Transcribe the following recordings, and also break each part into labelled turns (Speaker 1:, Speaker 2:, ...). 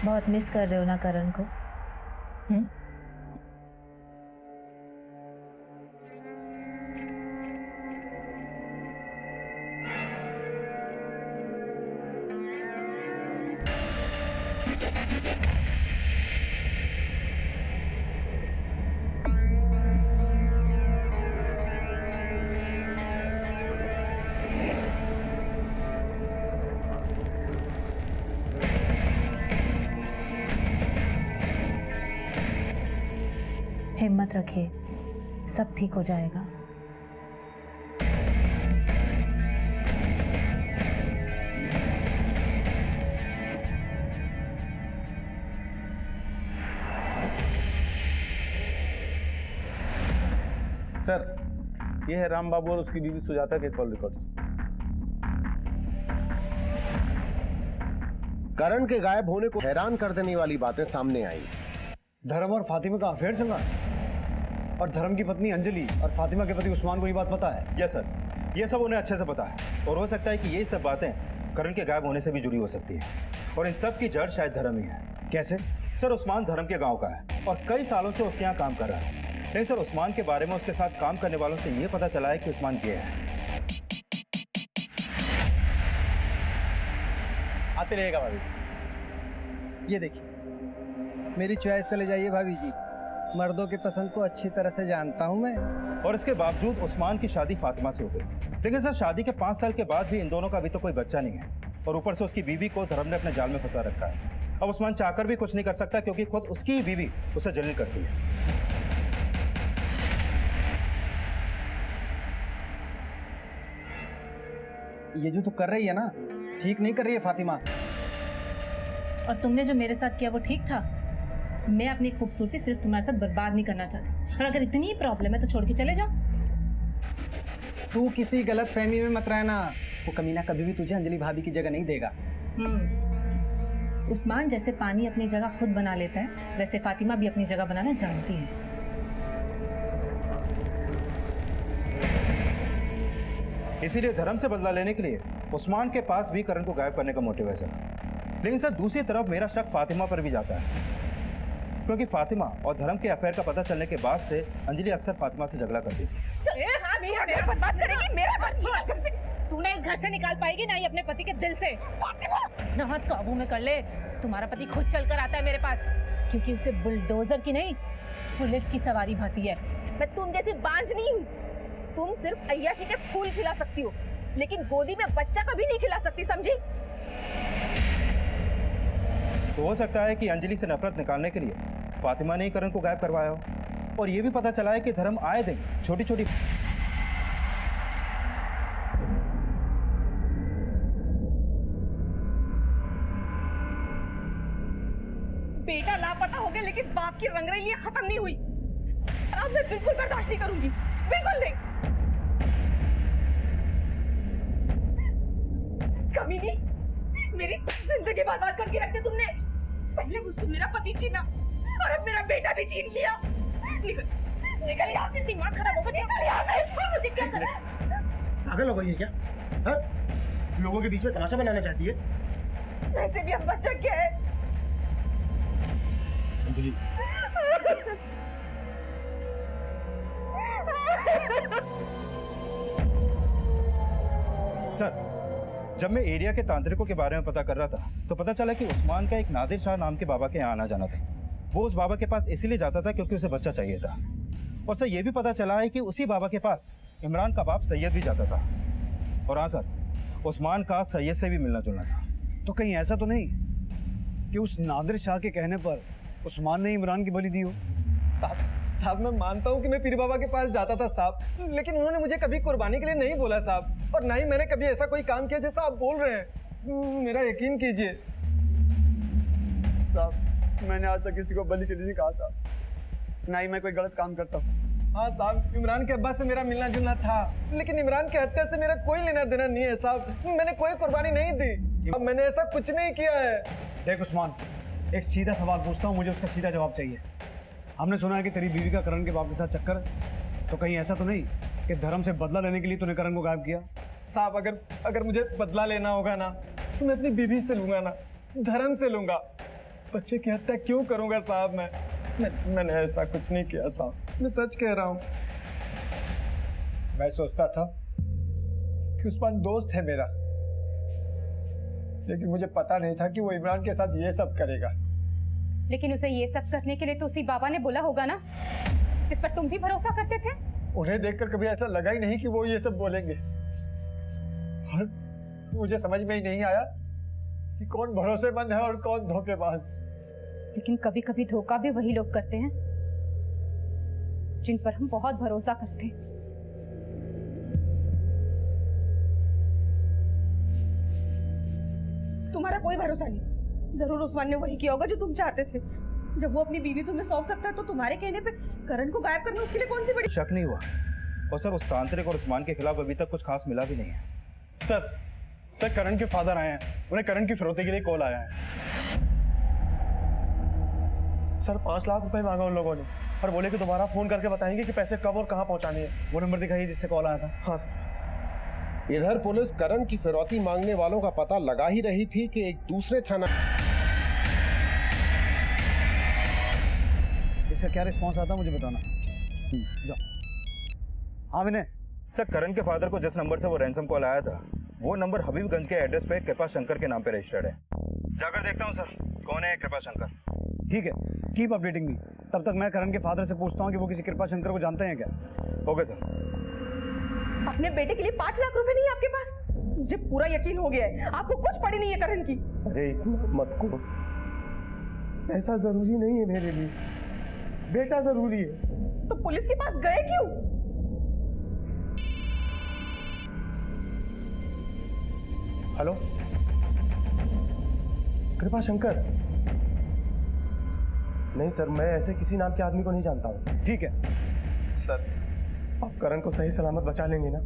Speaker 1: बहुत मिस कर रहे हो ना करण को? हिम्मत रखिए, सब ठीक हो जाएगा।
Speaker 2: सर, ये है राम बाबू और उसकी बीवी सुजाता के कॉल रिकॉर्ड्स।
Speaker 3: करण के गायब होने को हैरान कर देने वाली बातें सामने आई।
Speaker 4: धर्म और फातिमा का अफेयर चल रहा है और धर्म की पत्नी अंजलि और फातिमा के पति उस्मान को ये बात पता है।
Speaker 5: यस सर, ये सब उन्हें अच्छे से पता है और हो सकता है कि ये सब बातें करण के गायब होने से भी जुड़ी हो सकती है और इन सब की जड़ शायद धर्म ही है।
Speaker 4: कैसे?
Speaker 5: सर, उस्मान धर्म के गांव का है और कई सालों से उसके यहाँ काम कर रहा है। नहीं सर, उस्मान के बारे में उसके साथ काम करने वालों से ये पता चला है कि उस्मान गे है।
Speaker 6: आते रहेगा भाभी। ये देखिए, मेरी चॉइस से ले जाइए भाभी जी। मर्दों की पसंद को अच्छी तरह से जानता हूं मैं।
Speaker 5: और इसके बावजूद उस्मान की शादी फातिमा से हो गई। लेकिन सर, शादी के 5 साल के बाद भी इन दोनों का अभी तो कोई बच्चा नहीं है और ऊपर से उसकी बीवी को धर्म ने अपने जाल में फंसा रखा है। अब उस्मान चाहकर भी कुछ नहीं कर सकता क्योंकि खुद उसकी ही बीवी उसे जलील करती है।
Speaker 6: ये जो तू कर रही है ना, ठीक नहीं कर रही है फातिमा।
Speaker 1: और तुमने जो मेरे साथ किया वो ठीक था? मैं अपनी खूबसूरती सिर्फ तुम्हारे साथ बर्बाद नहीं करना चाहती, और अगर इतनी प्रॉब्लम है तो छोड़ के चले जाओ।
Speaker 6: तू किसी गलत फहमी में मत रहना। वो कमीना कभी भी तुझे अंजलि भाभी की जगह नहीं देगा।
Speaker 1: उस्मान जैसे पानी अपनी जगह खुद बना लेता है, वैसे फातिमा भी अपनी जगह बनाना जानती है।
Speaker 5: इसीलिए धर्म से बदला लेने के लिए उस्मान के पास भी करण को गायब करने का मोटिव है सर। लेकिन सर, दूसरी तरफ मेरा शक फातिमा पर भी जाता है क्योंकि फातिमा और धर्म के अफेयर का पता चलने के बाद से अंजलि अक्सर फातिमा से झगड़ा करती थी।
Speaker 1: तूने इस घर से निकाल पाएगी ना ही अपने पति के दिल से। ना हाथ काबू में कर ले। तुम्हारा पति खुद चल कर आता है मेरे पास, क्योंकि उसे बुलडोजर की नहीं बुलेट की सवारी भाती है।
Speaker 7: मैं तुम जैसी बांझ नहीं हूँ। तुम सिर्फ अय्याशी के फूल खिला सकती हो, लेकिन गोदी में बच्चा कभी नहीं खिला सकती, समझी?
Speaker 5: तो हो सकता है कि अंजलि से नफरत निकालने के लिए फातिमा ने ही करण को गायब करवाया हो। और ये भी पता चला है कि धर्म आए दिन छोटी छोटी
Speaker 7: बेटा लापता हो गया लेकिन बाप की रंगरेलियां खत्म नहीं हुई। अब मैं बिल्कुल बर्दाश्त नहीं करूंगी, बिल्कुल नहीं। कमीनी, मेरी जिंदगी बर्बाद करके रख दी तुमने। पहले मुझसे मेरा पति छीना और अब मेरा बेटा भी छीन लिया। निकल यहाँ से, दिमाग खराब होगा। निकल यहाँ से, छोड़ मुझे। क्या कर
Speaker 3: पागल हो गई है क्या? हाँ? लोगों के बीच में तमाशा बनाना चाहती है?
Speaker 7: वैसे भी अब बच्चा क्या है?
Speaker 3: अंजलि,
Speaker 5: सर, जब मैं एरिया के तांत्रिकों के बारे में पता कर रहा था तो पता चला कि उस्मान का एक नादिर शाह नाम के बाबा के यहाँ आना जाना था। वो उस बाबा के पास इसीलिए जाता था क्योंकि उसे बच्चा चाहिए था। और सर, ये भी पता चला है कि उसी बाबा के पास इमरान का बाप सैयद भी जाता था। और हाँ सर, उस्मान का सैयद से भी मिलना जुलना था।
Speaker 4: तो कहीं ऐसा तो नहीं कि उस नादिर शाह के कहने पर उस्मान ने इमरान की बलि दी हो?
Speaker 6: साहब, मैं मानता हूँ कि मैं पीर बाबा के पास जाता था साहब, लेकिन उन्होंने मुझे कभी कुर्बानी के लिए नहीं बोला साहब, और ना ही मैंने कभी ऐसा कोई काम किया जैसा आप बोल रहे हैं। मेरा यकीन कीजिए
Speaker 8: साहब, मैंने आज तक किसी को बलि के लिए नहीं कहा साहब, ना ही मैं कोई गलत काम करता हूँ।
Speaker 6: हाँ साहब, इमरान के अब्बा से मेरा मिलना जुलना था, लेकिन इमरान की हत्या से मेरा कोई लेना देना नहीं है साहब। मैंने कोई कुर्बानी नहीं दी। अब मैंने ऐसा कुछ नहीं किया है।
Speaker 4: देख उस्मान, एक सीधा सवाल पूछता हूँ, मुझे उसका सीधा जवाब चाहिए। हमने सुना है कि तेरी बीवी का करण के बाप के साथ चक्कर है, तो कहीं ऐसा तो नहीं कि धर्म से बदला लेने के लिए तूने करण को गायब किया?
Speaker 6: साहब, अगर मुझे बदला लेना होगा ना तो मैं अपनी बीवी से लूंगा ना, धर्म से लूंगा। बच्चे की हत्या क्यों करूंगा साहब? मैंने ऐसा कुछ नहीं किया साहब, मैं सच कह रहा हूँ। मैं सोचता था कि उस्मान दोस्त है मेरा, लेकिन मुझे पता नहीं था कि वो इमरान के साथ ये सब करेगा।
Speaker 9: लेकिन उसे ये सब करने के लिए तो उसी बाबा ने बोला होगा ना, जिस पर तुम भी भरोसा करते थे।
Speaker 6: उन्हें देखकर कभी ऐसा लगा ही नहीं कि वो ये सब बोलेंगे, और मुझे समझ में ही नहीं आया कि कौन भरोसेमंद है और कौन धोखेबाज।
Speaker 9: लेकिन कभी कभी धोखा भी वही लोग करते हैं जिन पर हम बहुत भरोसा करते हैं।
Speaker 7: तुम्हारा कोई भरोसा नहीं। जरूर उस्मान ने वही किया होगा जो तुम चाहते थे। जब वो अपनी बीवी तुम्हें सौंप सकता है तो तुम्हारे कहने पे करण को गायब करना उसके लिए कौन सी बड़ी
Speaker 5: शक नहीं हुआ। और सर, उस तांत्रिक और उस्मान के खिलाफ अभी तक कुछ खास मिला भी नहीं है।
Speaker 6: सर करण के फादर आए हैं, उन्हें करण की फिरौती के लिए कॉल आया है।
Speaker 3: सर 5 लाख रुपए मांगा उन लोगों ने और बोले कि दोबारा फोन करके बताएंगे कि पैसे कब और कहाँ पहुंचाने हैं।
Speaker 4: वो नंबर दिखाइए जिससे कॉल आया था।
Speaker 3: हाँ सर।
Speaker 10: इधर पुलिस करण की फिरौती मांगने वालों का पता लगा ही रही थी कि एक दूसरे थाना
Speaker 4: इसका क्या रिस्पॉन्स आता मुझे बताना। जाओ। हाँ विनय।
Speaker 5: सर, करण के फादर को जिस नंबर से वो रैंसम कॉल आया था, वो नंबर हबीबगंज के एड्रेस पे कृपा शंकर के नाम पे रजिस्टर्ड है। जाकर देखता हूँ सर, कौन है कृपा शंकर।
Speaker 4: ठीक है, कीप अपडेटिंग मी। तब तक मैं करण के फादर से पूछता हूँ कि वो किसी कृपा शंकर को जानते हैं क्या।
Speaker 5: Okay sir.
Speaker 7: अपने बेटे के लिए 5 लाख रुपए नहीं है आपके पास? मुझे पूरा यकीन हो गया है आपको कुछ पड़ी नहीं है करण की।
Speaker 3: अरे इतना मत कोस, पैसा जरूरी नहीं है मेरे लिए, बेटा जरूरी है।
Speaker 7: तो पुलिस के पास गए क्यों?
Speaker 3: हेलो कृपा शंकर? नहीं सर, मैं ऐसे किसी नाम के आदमी को नहीं जानता हूँ।
Speaker 4: ठीक है
Speaker 3: सर, आप करण को सही सलामत बचा लेंगे ना?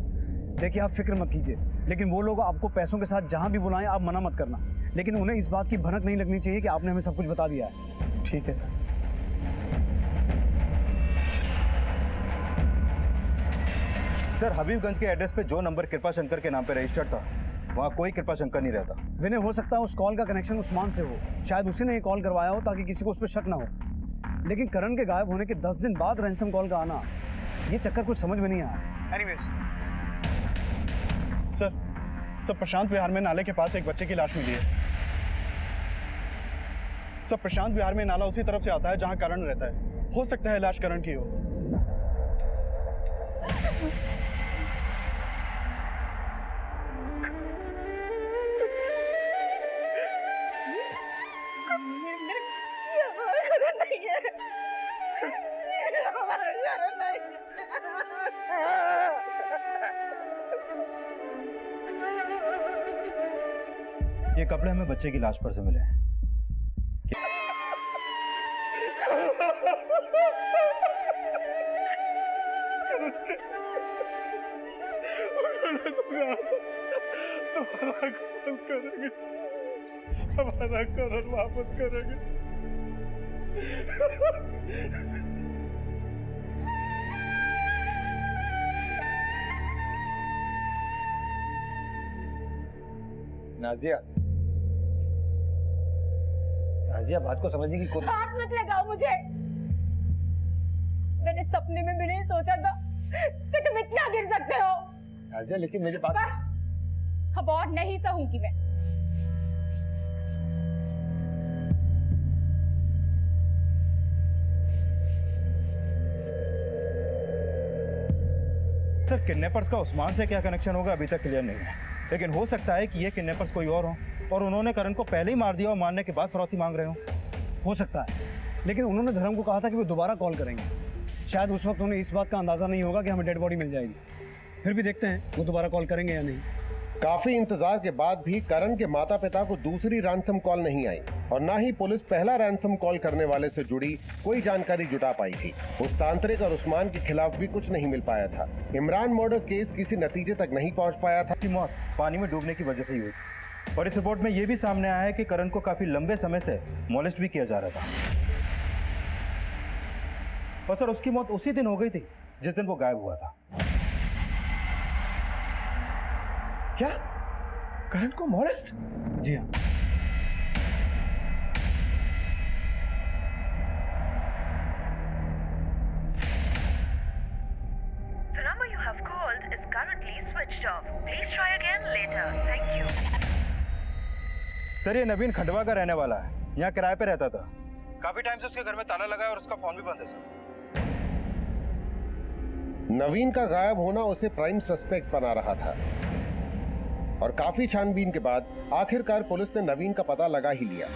Speaker 4: देखिए, आप फिक्र मत कीजिए, लेकिन वो लोग आपको पैसों के साथ जहां भी बुलाएं आप मना मत करना। लेकिन उन्हें इस बात की भनक नहीं लगनी चाहिए कि आपने हमें सब कुछ बता दिया है।
Speaker 3: ठीक है सर।
Speaker 5: सर, हबीबगंज के एड्रेस पे जो नंबर कृपा शंकर के नाम पे रजिस्टर्ड था, वहाँ कोई कृपा शंकर नहीं रहता।
Speaker 4: विनय, हो सकता है उस कॉल का कनेक्शन उस्मान से हो, शायद उसी ने ये कॉल करवाया हो ताकि किसी को उस पर शक ना हो। लेकिन करण के गायब होने के 10 दिन बाद रैंसम कॉल का आना, ये चक्कर कुछ समझ में नहीं आया। एनीवेज
Speaker 6: सर प्रशांत विहार में नाले के पास एक बच्चे की लाश मिली है। सर, प्रशांत विहार में नाला उसी तरफ से आता है जहां करण रहता है। हो सकता है लाश करण की हो।
Speaker 5: ये कपड़े हमें बच्चे की लाश पर से मिले हैं।
Speaker 6: हमारा करण वापस करेंगे।
Speaker 3: नाजिया, बात को समझने की कोशिश।
Speaker 1: हाथ मत लगाओ मुझे। मैंने सपने में भी नहीं सोचा था कि तुम इतना गिर सकते हो।
Speaker 3: नाजिया, लेकिन मेरी बात।
Speaker 1: बस, अब और नहीं सहूंगी मैं।
Speaker 5: सर, किडनैपर्स का उस्मान से क्या कनेक्शन होगा अभी तक क्लियर नहीं है, लेकिन हो सकता है कि ये किडनैपर्स कोई और हो और उन्होंने करण को पहले ही मार दिया और मारने के बाद फिरौती मांग रहे हो।
Speaker 4: हो सकता है, लेकिन उन्होंने धर्म को कहा था कि वो दोबारा कॉल करेंगे। शायद उस वक्त उन्हें इस बात का अंदाजा नहीं होगा कि हमें डेड बॉडी मिल जाएगी। फिर भी देखते हैं वो दोबारा कॉल करेंगे या नहीं।
Speaker 10: काफी इंतजार के बाद भी करण के माता पिता को दूसरी रैंसम कॉल नहीं आई और ना ही पुलिस पहला रैंसम कॉल करने वाले से जुड़ी कोई जानकारी जुटा पाई थी। उस तांत्रिक और उस्मान के खिलाफ भी कुछ नहीं मिल पाया था। इमरान मर्डर केस किसी नतीजे तक नहीं पहुंच पाया था।
Speaker 5: उसकी मौत पानी में डूबने की वजह से ही हुई और इस रिपोर्ट में यह भी सामने आया है कि करण को काफी लंबे समय से मॉलेस्ट भी किया जा रहा था। और सर, उसकी मौत उसी दिन हो गई थी जिस दिन वो गायब हुआ था।
Speaker 3: क्या करण को मॉलेस्ट?
Speaker 4: जी हाँ।
Speaker 5: सर ये नवीन खंडवा का रहने वाला है, यहाँ किराए पे रहता था। काफी टाइम से उसके घर में ताला लगा है और उसका फोन भी बंद है सर।
Speaker 10: नवीन का गायब होना उसे प्राइम सस्पेक्ट बना रहा था और काफी छानबीन के बाद आखिरकार पुलिस ने नवीन का पता लगा ही लिया।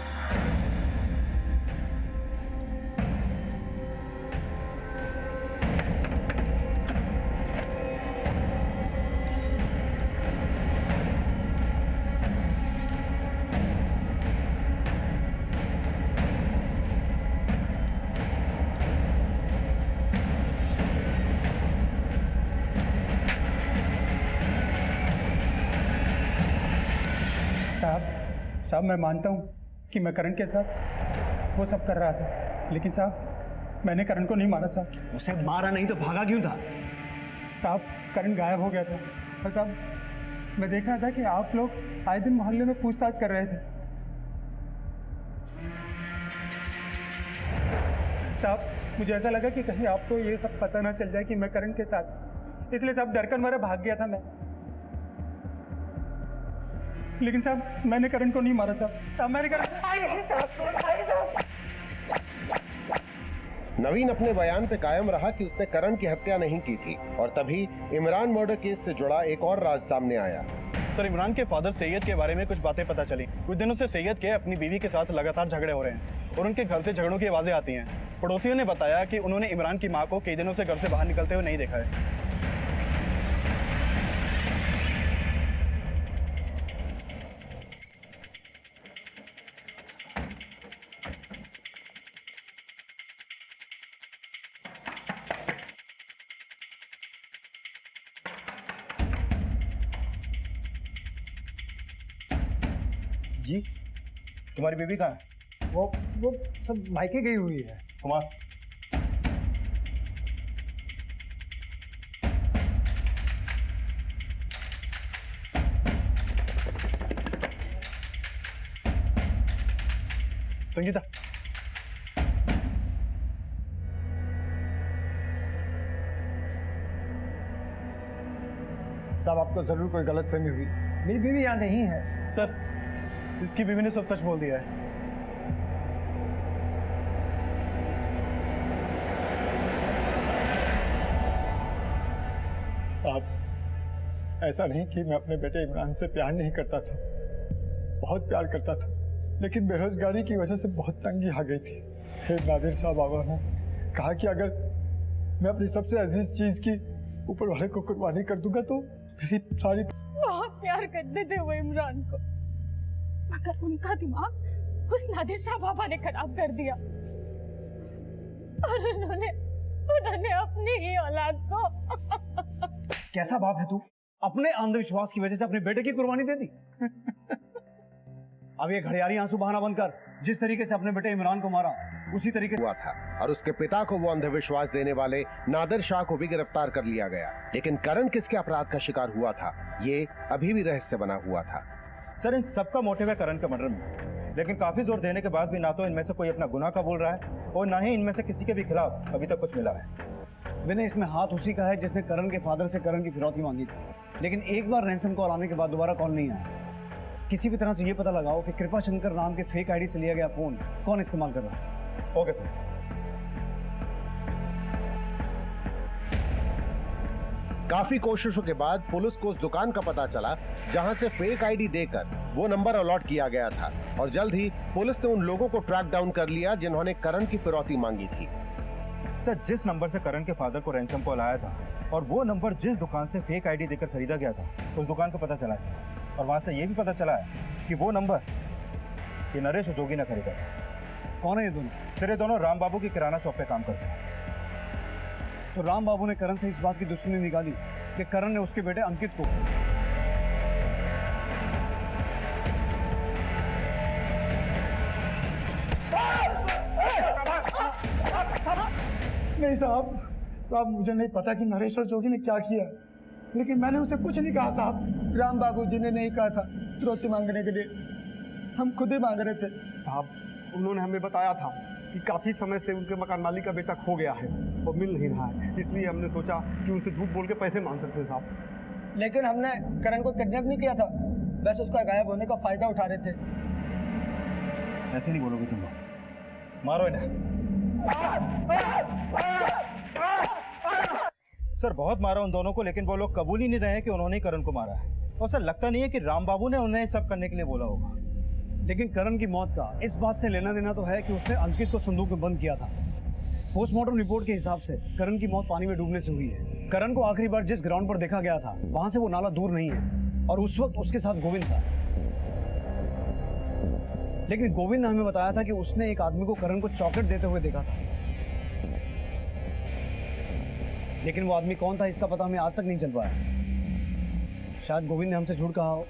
Speaker 11: साहब मैं मानता हूँ कि मैं करण के साथ वो सब कर रहा था, लेकिन साहब मैंने करण को नहीं मारा साहब।
Speaker 4: उसे मारा नहीं तो भागा क्यों था?
Speaker 11: साहब करण गायब हो गया था और साहब मैं देख रहा था कि आप लोग आए दिन मोहल्ले में पूछताछ कर रहे थे। साहब मुझे ऐसा लगा कि कहीं आपको ये सब पता ना चल जाए कि मैं करण के साथ, इसलिए साहब डरकर मारा भाग गया था मैं। लेकिन साहब मैंने करण को नहीं मारा साहब मैंने करण।
Speaker 10: नवीन अपने बयान पे कायम रहा कि उसने करण की हत्या नहीं की थी और तभी इमरान मर्डर केस से जुड़ा एक और राज सामने आया।
Speaker 6: सर इमरान के फादर सैयद के बारे में कुछ बातें पता चली। कुछ दिनों से सैयद के अपनी बीवी के साथ लगातार झगड़े हो रहे हैं और उनके घर से झगड़ों की आवाजें आती हैं। पड़ोसियों ने बताया कि उन्होंने इमरान की मां को कई दिनों से घर से बाहर निकलते हुए नहीं देखा है।
Speaker 5: जी तुम्हारी बीवी कहाँ है?
Speaker 4: वो सब मायके गई हुई है।
Speaker 5: कुमार
Speaker 6: संगीता
Speaker 4: साहब आपको जरूर कोई गलतफहमी हुई, मेरी बीवी यहाँ नहीं है।
Speaker 6: सर इसकी बीवी ने सब सच बोल दिया है।
Speaker 11: साहब ऐसा नहीं कि मैं अपने बेटे इमरान से प्यार नहीं करता था, बहुत प्यार करता था, लेकिन बेरोजगारी की वजह से बहुत तंगी आ गई थी। फिर नादिर साहब बाबा ने कहा कि अगर मैं अपनी सबसे अजीज चीज की ऊपर वाले को कुर्बानी कर दूंगा तो मेरी सारी।
Speaker 1: बहुत प्यार करते थे वो इमरान को, मगर उनका दिमाग उस नादिर शाह बाबा ने खराब कर दिया और उन्होंने अपनी ही औलाद को।
Speaker 4: कैसा बाप है तू? अपने अंधविश्वास की वजह से अपने बेटे की कुर्बानी दे दी। अब ये घड़ियाली आंसू बहाना बनकर जिस तरीके से अपने बेटे इमरान को मारा उसी तरीके
Speaker 10: हुआ था और उसके पिता को वो अंधविश्वास देने वाले नादिर शाह को भी गिरफ्तार कर लिया गया। लेकिन करण किसके अपराध का शिकार हुआ था, ये अभी भी रहस्य बना हुआ था।
Speaker 5: सर इन सबका मोटिव है करण के मर्डर में, लेकिन काफी जोर देने के बाद भी ना तो इनमें से कोई अपना गुनाह कबूल रहा है और ना ही इनमें से किसी के भी खिलाफ अभी तक कुछ मिला है।
Speaker 4: विनय इसमें हाथ उसी का है जिसने करण के फादर से करण की फिरौती मांगी थी, लेकिन एक बार रैंसम कॉल आने के बाद दोबारा कॉल नहीं आया। किसी भी तरह से ये पता लगाओ कि कृपा शंकर नाम के फेक आईडी से लिया गया फोन कौन इस्तेमाल कर रहा है।
Speaker 5: Okay sir.
Speaker 10: काफी कोशिशों के बाद पुलिस को उस दुकान का पता चला जहां से फेक आईडी देकर वो नंबर अलॉट किया गया था और जल्द ही पुलिस ने उन लोगों को ट्रैक डाउन कर लिया जिन्होंने करण की फिरौती मांगी थी।
Speaker 5: सर जिस नंबर से करण के फादर को रैंसम कॉल आया था और वो नंबर जिस दुकान से फेक आईडी देकर खरीदा गया था उस दुकान को पता चला है सर, और वहां से ये भी पता चला है कि वो नंबर ये नरेश और जोगी ने खरीदा था।
Speaker 4: कौन है ये दोनों?
Speaker 5: सर ये दोनों राम बाबू की किराना शॉप पे काम करते हैं।
Speaker 4: तो राम बाबू ने करण से इस बात की दुश्मनी निकाली कि करण ने उसके बेटे अंकित को।
Speaker 11: नहीं साहब मुझे नहीं पता कि नरेश और जोगी ने क्या किया, लेकिन मैंने उसे कुछ नहीं कहा साहब। राम बाबू जी ने नहीं कहा था फिरौती मांगने के लिए, हम खुद ही मांग रहे थे।
Speaker 6: साहब उन्होंने हमें बताया था कि काफी समय से उनके मकान मालिक का बेटा खो गया है और मिल नहीं रहा है, इसलिए हमने सोचा कि उनसे झूठ बोल के पैसे मांग सकते हैं साहब।
Speaker 3: लेकिन हमने करण को किडनैप नहीं किया था, बस उसका गायब होने का फायदा उठा रहे थे।
Speaker 5: ऐसे नहीं बोलोगे तुम लोग। मारो इन्हें। सर बहुत मारा उन दोनों को, लेकिन वो लोग कबूल ही नहीं रहे कि उन्होंने ही करण को मारा है। और सर लगता नहीं है कि राम बाबू ने उन्हें सब करने के लिए बोला होगा।
Speaker 4: लेकिन करण की मौत का इस बात से लेना देना तो है कि उसने अंकित को संदूक में बंद किया था। पोस्टमार्टम रिपोर्ट के हिसाब से करण की मौत पानी में डूबने से हुई है। करण को आखिरी बार जिस ग्राउंड पर देखा गया था वहां से वो नाला दूर नहीं है और उस वक्त उसके साथ गोविंद था। लेकिन गोविंद ने हमें बताया था कि उसने एक आदमी को करण को चॉकलेट देते हुए देखा था। लेकिन वो आदमी कौन था इसका पता हमें आज तक नहीं चल पाया। शायद गोविंद ने हमसे झूठ कहा हो।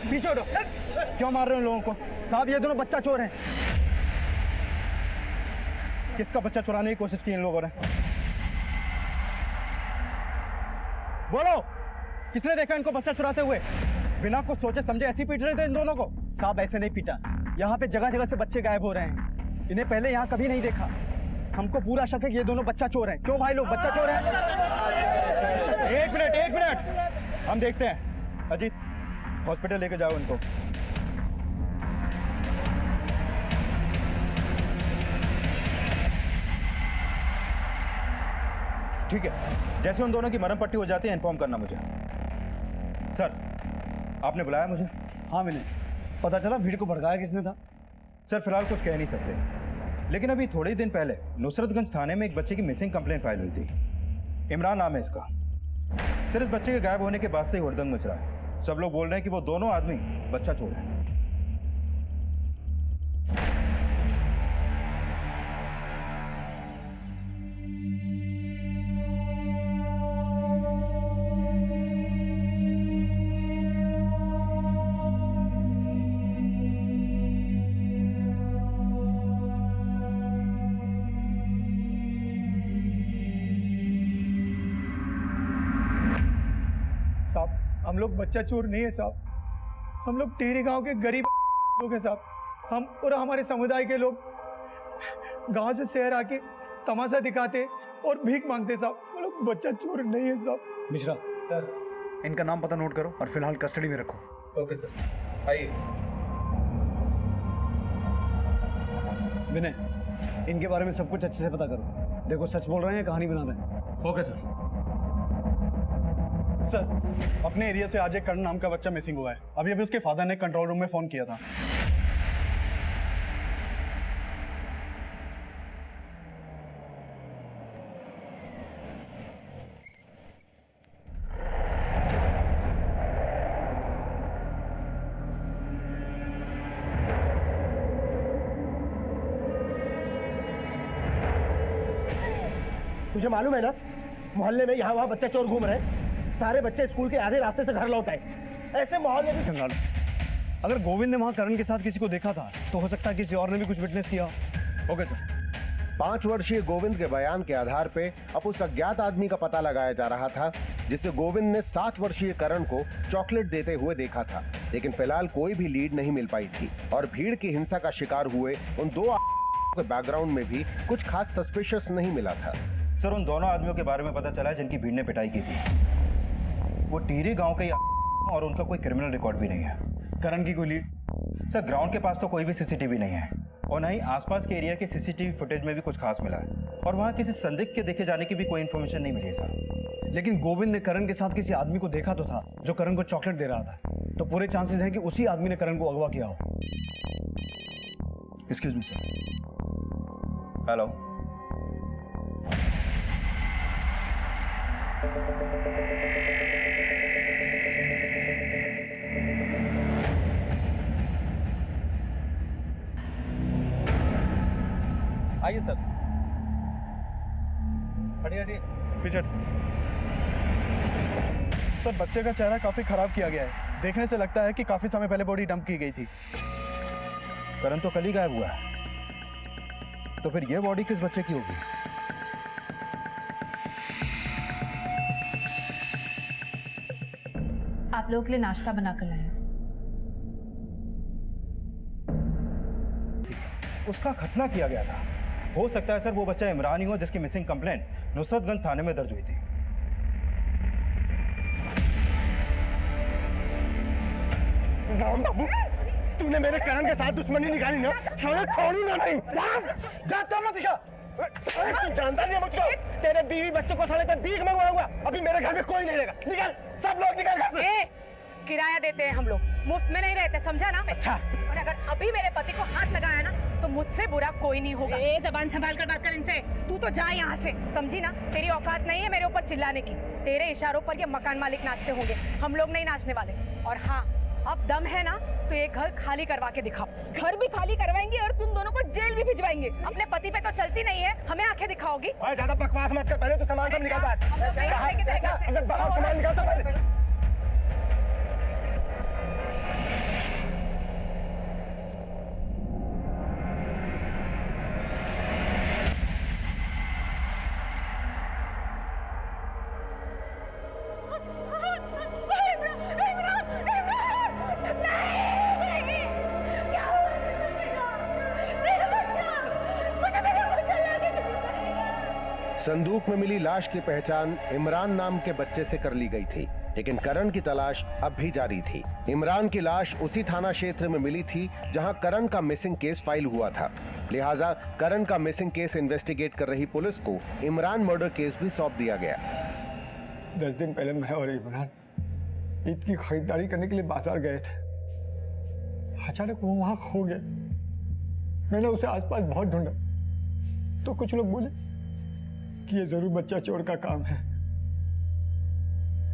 Speaker 4: पीछे हटो। क्यों मार रहे हो लोगों को? साहब ये दोनों बच्चा चोर हैं।
Speaker 5: किसका बच्चा चुराने की कोशिश की इन लोगों ने? बोलो, किसने देखा इनको बच्चा चुराते हुए? बिना कुछ सोचे समझे ऐसे पीट रहे थे इन दोनों को।
Speaker 4: साहब ऐसे नहीं पीटा, यहाँ पे जगह जगह से बच्चे गायब हो रहे हैं। इन्हें पहले यहाँ कभी नहीं देखा। हमको पूरा शक है कि ये दोनों बच्चा चोर हैं। क्यों भाई लोग बच्चा चोर हैं?
Speaker 5: एक मिनट, हम देखते हैं। अजीत, हॉस्पिटल लेके जाओ इनको। ठीक है, जैसे उन दोनों की मरहम पट्टी हो जाती है इन्फॉर्म करना मुझे। सर, आपने बुलाया मुझे?
Speaker 4: हाँ मैंने। पता चला भीड़ को भड़काया किसने था?
Speaker 5: सर फिलहाल कुछ कह नहीं सकते, लेकिन अभी थोड़े दिन पहले नुसरतगंज थाने में एक बच्चे की मिसिंग कंप्लेंट फाइल हुई थी। इमरान नाम है इसका। सर इस बच्चे के गायब होने के बाद से ही हुड़दंग मच रहा है। सब लोग बोल रहे हैं कि वो दोनों आदमी बच्चा चोर है।
Speaker 11: साहब हम लोग बच्चा चोर नहीं है साहब। हम लोग टिहरी गांव के गरीब लोग हैं साहब। हम और हमारे समुदाय के लोग गांव से शहर आके तमाशा दिखाते और भीख मांगते साहब। हम लोग बच्चा चोर नहीं है साहब।
Speaker 4: मिश्रा सर, इनका नाम पता नोट करो और फिलहाल कस्टडी में रखो।
Speaker 2: ओके सर, आइए।
Speaker 4: विनय, इनके बारे में सब कुछ अच्छे से पता करो। देखो सच बोल रहे हैं कहानी बना रहे हैं।
Speaker 5: Okay sir.
Speaker 6: सर अपने एरिया से आज एक करण नाम का बच्चा मिसिंग हुआ है। अभी अभी उसके फादर ने कंट्रोल रूम में फोन किया था।
Speaker 3: तुझे मालूम है ना, मोहल्ले में यहाँ वहाँ बच्चे चोर घूम रहे हैं। सारे बच्चे स्कूल के आधे रास्ते से घर लौट आए। ऐसे माहौल में भी
Speaker 4: कंगाल। अगर गोविंद ने वहां करण के साथ किसी को देखा था तो हो सकता है किसी और ने भी कुछ विटनेस किया।
Speaker 5: Okay sir.
Speaker 10: 5 वर्षीय गोविंद के बयान के आधार पे अब उस अज्ञात आदमी का पता लगाया जा रहा था जिसे गोविंद ने 7 वर्षीय करण को चॉकलेट देते हुए देखा था। लेकिन फिलहाल कोई भी लीड नहीं मिल पाई थी और भीड़ की हिंसा का शिकार हुए उन 2 के बैकग्राउंड में भी कुछ खास सस्पिशियस नहीं मिला था।
Speaker 5: सर उन दोनों आदमियों के बारे में पता चला है जिनकी भीड़ ने पिटाई की थी। वो टिहरी गांव के और उनका कोई क्रिमिनल रिकॉर्ड भी नहीं है।
Speaker 4: करण की कोई लीड?
Speaker 5: सर ग्राउंड के पास तो कोई भी सीसीटीवी नहीं है और न ही आसपास के एरिया के सीसीटीवी फुटेज में भी कुछ खास मिला है और वहाँ किसी संदिग्ध के देखे जाने की भी कोई इन्फॉर्मेशन नहीं मिली है सर।
Speaker 4: लेकिन गोविंद ने करण के साथ किसी आदमी को देखा तो था जो करण को चॉकलेट दे रहा था, तो पूरे चांसेस हैं कि उसी आदमी ने करण को अगवा किया हो।
Speaker 5: Excuse me sir. हेलो,
Speaker 2: आइए सर।
Speaker 6: हटिए हटिए, पीछे। सर बच्चे का चेहरा काफी खराब किया गया है। देखने से लगता है कि काफी समय पहले बॉडी डंप की गई थी।
Speaker 5: करण तो कल ही गायब हुआ है। तो फिर ये बॉडी किस बच्चे की होगी?
Speaker 1: आप लोगों के लिए नाश्ता बना कर लाए।
Speaker 5: उसका खतना किया गया था। हो सकता है सर वो बच्चा इमरान ही हो जिसकी मिसिंग कंप्लेंट नुसरतगंज थाने में दर्ज हुई थी।
Speaker 3: राम बाबू, तूने मेरे करण के साथ दुश्मनी निकाली ना, साला छोड़ूंगा नहीं। जा तो मत दिखा। तू जानता नहीं है मुझको। तेरे बीवी बच्चों को साले पे भीख मंगवाऊंगा। अभी मेरे घर में कोई नहीं रहेगा। निकल, सब लोग निकल घर से।
Speaker 1: किराया देते हैं हम लोग, मुफ्त में नहीं रहते, समझा ना?
Speaker 3: अच्छा।
Speaker 1: और अगर अभी मेरे पति को हाथ लगाया ना तो मुझसे बुरा कोई नहीं होगा। जबान संभाल कर बात कर इनसे। तू तो जा यहाँ से, समझी ना? तेरी औकात नहीं है मेरे ऊपर चिल्लाने की। तेरे इशारों पर ये मकान मालिक नाचते होंगे, हम लोग नहीं नाचने वाले। और हाँ, अब दम है ना तो ये घर खाली करवा के दिखाओ।
Speaker 7: घर भी खाली करवाएंगे और तुम दोनों को जेल भी भिजवाएंगे।
Speaker 1: अपने पति पे तो चलती नहीं है, हमें आंखें दिखाओगी?
Speaker 3: ज्यादा बकवास मत कर, पहले तो सामान सब निकाल। बाहर सामान निकालता पहले।
Speaker 10: संदूक में मिली लाश की पहचान इमरान नाम के बच्चे से कर ली गई थी, लेकिन करण की तलाश अब भी जारी थी। इमरान की लाश उसी थाना क्षेत्र में मिली थी जहां करण का मिसिंग केस फाइल हुआ था। लिहाजा करण का मिसिंग केस इन्वेस्टिगेट कर रही पुलिस को इमरान मर्डर केस भी सौंप दिया गया।
Speaker 11: 10 दिन पहले मैं और इमरान ईद की खरीदारी करने के लिए बाजार गए थे। अचानक वो वहां खो गया। मैंने उसे आसपास बहुत ढूंढा तो कुछ लोग बोले कि ये जरूर बच्चा चोर का काम है।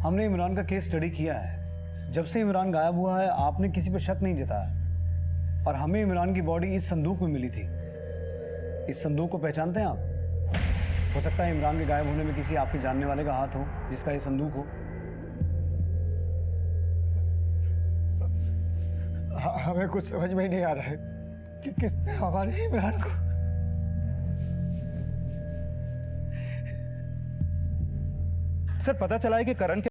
Speaker 4: हमने इमरान का केस स्टडी किया है। जब से इमरान गायब हुआ है आपने किसी पर शक नहीं जताया और हमें इमरान की बॉडी इस संदूक में मिली थी। इस संदूक को पहचानते हैं आप? हो सकता है इमरान के गायब होने में किसी आपके जानने वाले का हाथ हो जिसका ये संदूक हो।
Speaker 11: हमें कुछ समझ में ही नहीं आ रहा है कि किसने हमारे इमरान को।
Speaker 5: सर पता चला है कि करण के